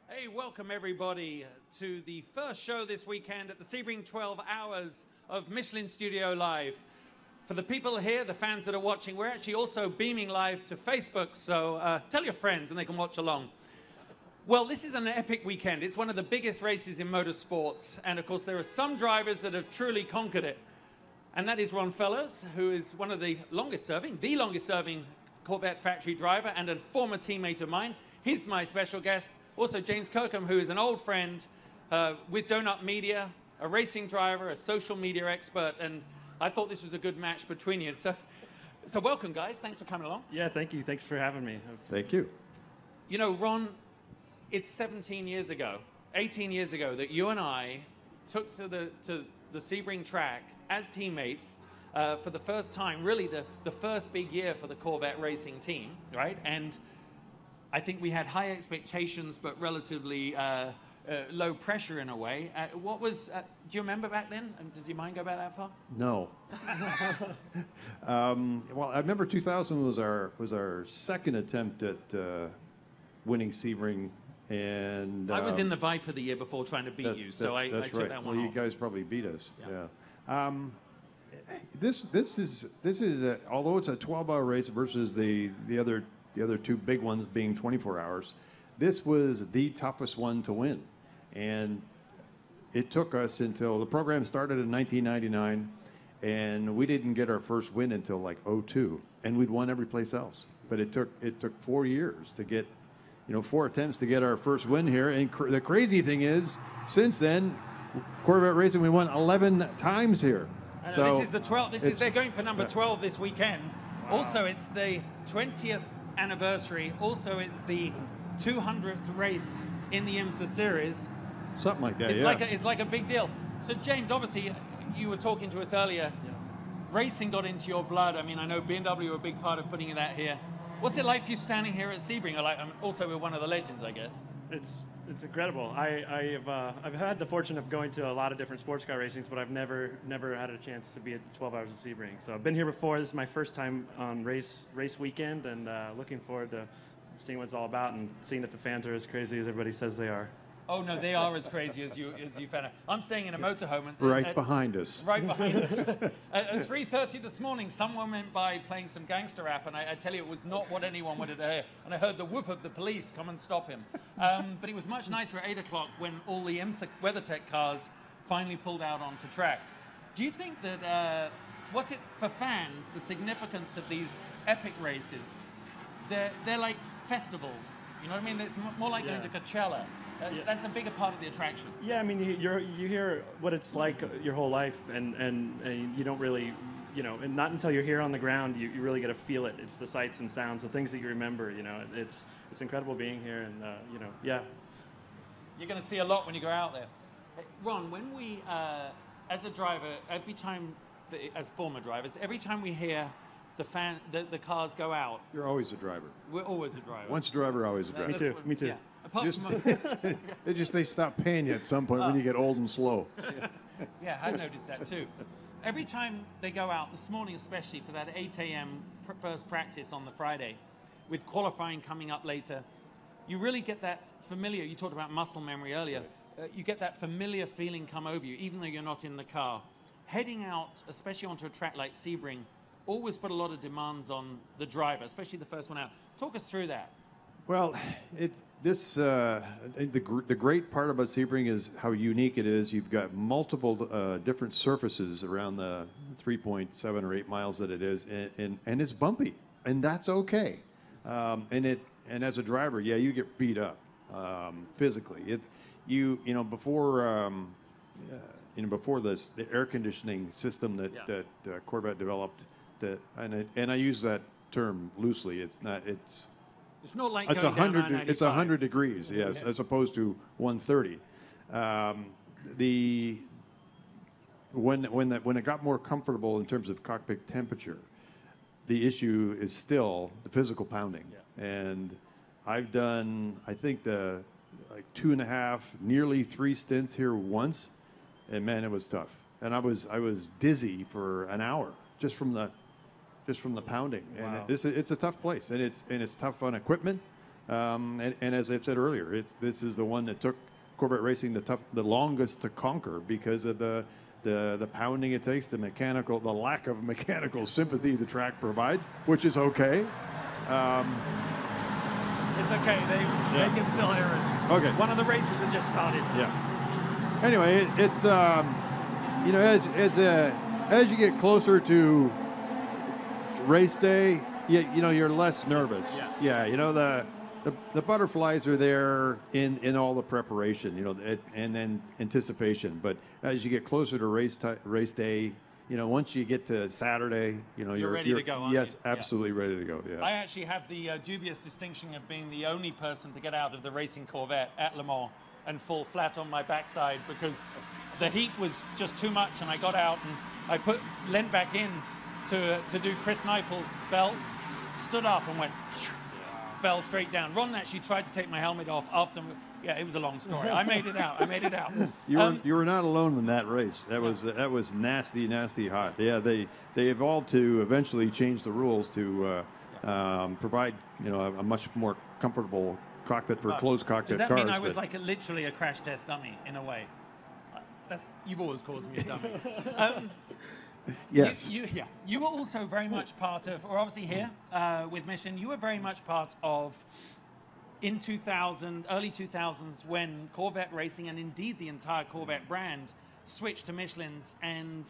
Hey, welcome everybody to the first show this weekend at the Sebring 12 Hours of Michelin Studio Live. For the people here, the fans that are watching, we're actually also beaming live to Facebook, so tell your friends and they can watch along. Well, this is an epic weekend. It's one of the biggest races in motorsports, and of course there are some drivers that have truly conquered it. And that is Ron Fellows, who is one of the longest serving Corvette factory driver and a former teammate of mine. He's my special guest. Also James Kirkham, who is an old friend with Donut Media, a racing driver, a social media expert, and I thought this was a good match between you. So welcome, guys. Thanks for coming along. Yeah, thank you. Thanks for having me. Thank you. You know, Ron, it's 17 years ago, 18 years ago that you and I took to the Sebring track as teammates for the first time, really the first big year for the Corvette racing team, right? And I think we had high expectations, but relatively low pressure in a way. Do you remember back then? And does your mind go back that far? No. Well, I remember 2000 was our second attempt at winning Sebring, and I was in the Viper the year before trying to beat you, so I took right. that one Well, you off. guys probably beat us. Yeah. This is although it's a 12-hour race versus the other two big ones being 24 hours. This was the toughest one to win, and it took us until the program started in 1999, and we didn't get our first win until like 2002, and we'd won every place else. But it took 4 years to get, 4 attempts to get our first win here. And the crazy thing is, since then, Corvette racing, we won 11 times here. So this is the 12th. They're going for number 12 this weekend. Wow. Also, it's the 20th anniversary. Also, it's the 200th race in the IMSA series. Something like that. It's like a big deal. So, James, obviously, you were talking to us earlier. Yeah. Racing got into your blood. I mean, I know BMW were a big part of putting that here. What's it like for you standing here at Sebring? Also, we're one of the legends, I guess. It's incredible. I've had the fortune of going to a lot of different sports car racings, but I've never had a chance to be at the 12 Hours of Sebring. So I've been here before. This is my first time on race weekend, and looking forward to seeing what it's all about and seeing if the fans are as crazy as everybody says they are. Oh no, they are as crazy as you found out. I'm staying in a motorhome right behind us. Right behind us. At 3:30 this morning, someone went by playing some gangster rap, and I tell you, it was not what anyone wanted to hear. And I heard the whoop of the police come and stop him. But it was much nicer at 8 o'clock when all the IMSA WeatherTech cars finally pulled out onto track. Do you think that what's it for fans? The significance of these epic races? They're like festivals. You know what I mean? It's more like going to Coachella. That's a bigger part of the attraction. Yeah, I mean, you hear what it's like your whole life, and you don't really, and not until you're here on the ground, you really get to feel it. It's the sights and sounds, the things that you remember. It's incredible being here, and yeah. You're going to see a lot when you go out there. Ron, when we, as a driver, every time, as former drivers, every time we hear the cars go out. You're always a driver. We're always a driver. Once a driver, always a driver. Me too. Yeah. They stop paying you at some point when you get old and slow. Yeah, I noticed that too. Every time they go out, this morning especially for that 8 a.m. first practice on the Friday, with qualifying coming up later, you really get that familiar, you talked about muscle memory earlier, you get that familiar feeling come over you, even though you're not in the car. Heading out, especially onto a track like Sebring, always put a lot of demands on the driver, especially the first one out. Talk us through that. Well, the great part about Sebring is how unique it is. You've got multiple different surfaces around the 3.7 or 8 miles that it is, and it's bumpy, and that's okay. And as a driver, yeah, you get beat up physically. Before the air conditioning system that Corvette developed, and I use that term loosely. It's not like it's going 100. down It's 100 degrees, yes, as opposed to 130. When it got more comfortable in terms of cockpit temperature, the issue is still the physical pounding. Yeah. And I've done, I think, 2.5, nearly 3 stints here once, and man, it was tough. And I was dizzy for an hour just from the pounding. Wow. And it's a tough place, and it's tough on equipment. And as I said earlier, this is the one that took Corvette racing the longest to conquer because of the pounding it takes, the lack of mechanical sympathy the track provides, which is okay. It's okay. They can still hear us. Okay. One of the races had just started. Yeah. Anyway, it's you know, as you get closer to race day, you know, you're less nervous. Yeah. You know, the butterflies are there in all the preparation, you know, and then anticipation. But as you get closer to race day, you know, once you get to Saturday, you know, you're ready to go, aren't yes, you? absolutely ready to go. Yeah. I actually have the dubious distinction of being the only person to get out of the racing Corvette at Le Mans and fall flat on my backside because the heat was just too much, and I got out and I leant back in to do Chris Neifel's belts, stood up and went, fell straight down. Ron actually tried to take my helmet off after. Yeah, it was a long story. I made it out. You were not alone in that race. That was nasty hot. Yeah, they evolved to eventually change the rules to provide, you know, a much more comfortable cockpit for closed cockpit cars. Does that mean I was like literally a crash test dummy in a way? You've always called me a dummy. Yes. You were also very much part of, or obviously here with Michelin, you were very much part of in early 2000s when Corvette racing and indeed the entire Corvette brand switched to Michelin's. And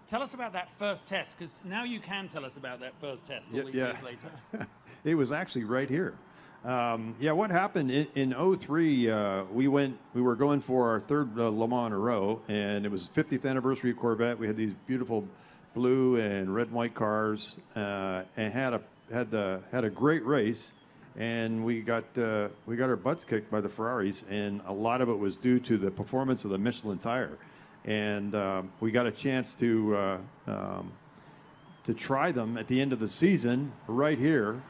tell us about that first test, because now you can tell us about that first test all these years later. It was actually right here. What happened in 03, we were going for our third Le Mans in a row, and it was 50th anniversary of Corvette. We had these beautiful blue and red and white cars, and had a great race, and we got our butts kicked by the Ferraris, and a lot of it was due to the performance of the Michelin tire, and we got a chance to try them at the end of the season right here.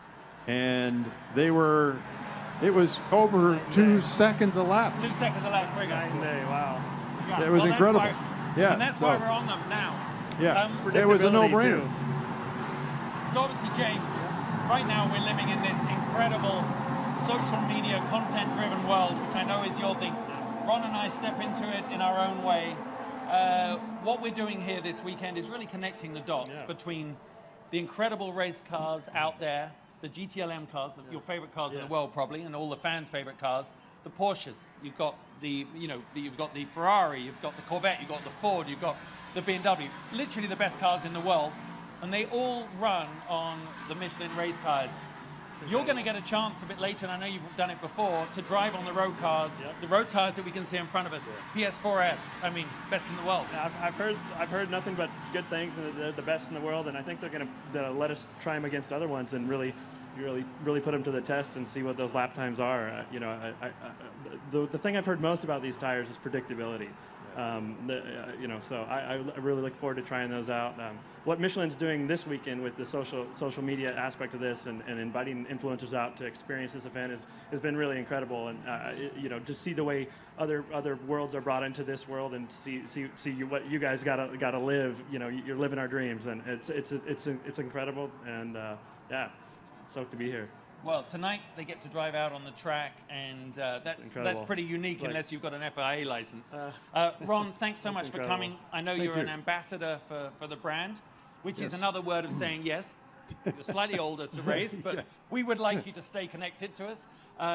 And it was over 2 seconds a lap. 2 seconds a lap quicker. Wow. Yeah. It was incredible. And that's why we're on them now. Yeah, it was a no-brainer. So obviously, James, right now we're living in this incredible social media content-driven world, which I know is your thing. Ron and I step into it in our own way. What we're doing here this weekend is really connecting the dots between the incredible race cars out there, the GTLM cars, your favorite cars in the world probably, and all the fans' favorite cars, the Porsches. You've got you've got the Ferrari, you've got the Corvette, you've got the Ford, you've got the BMW. Literally the best cars in the world, and they all run on the Michelin race tires. You're going to get a chance a bit later, and I know you've done it before, to drive on the road cars, the road tires that we can see in front of us. PS4S, I mean, best in the world. Yeah, I've heard nothing but good things, and they're the best in the world, and I think they're going to let us try them against other ones and really put them to the test and see what those lap times are. The thing I've heard most about these tires is predictability. So I really look forward to trying those out. What Michelin's doing this weekend with the social media aspect of this and inviting influencers out to experience this event has been really incredible. And to see the way other worlds are brought into this world and see what you guys gotta live. You're living our dreams, and it's incredible. And stoked to be here. Well, tonight they get to drive out on the track, and that's pretty unique unless you've got an FIA license. Ron, thanks so much for coming. I know you're an ambassador for the brand, which is another word of saying yes. You're slightly older to race, but we would like you to stay connected to us.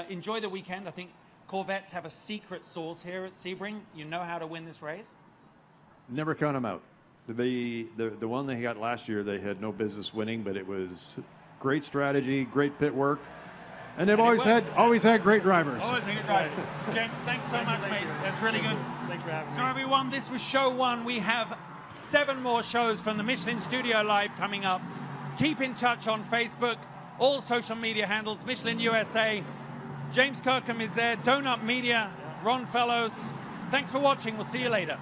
Enjoy the weekend. I think Corvettes have a secret sauce here at Sebring. You know how to win this race. Never count them out. The one they got last year, they had no business winning, but it was great strategy, great pit work, and they've always had great drivers. Always had great drivers. James, thanks so much, mate. That's really good. Thanks for having me. So everyone, this was show 1. We have 7 more shows from the Michelin Studio Live coming up. Keep in touch on Facebook, all social media handles, Michelin USA. James Kirkham is there, Donut Media, Ron Fellows. Thanks for watching. We'll see you later.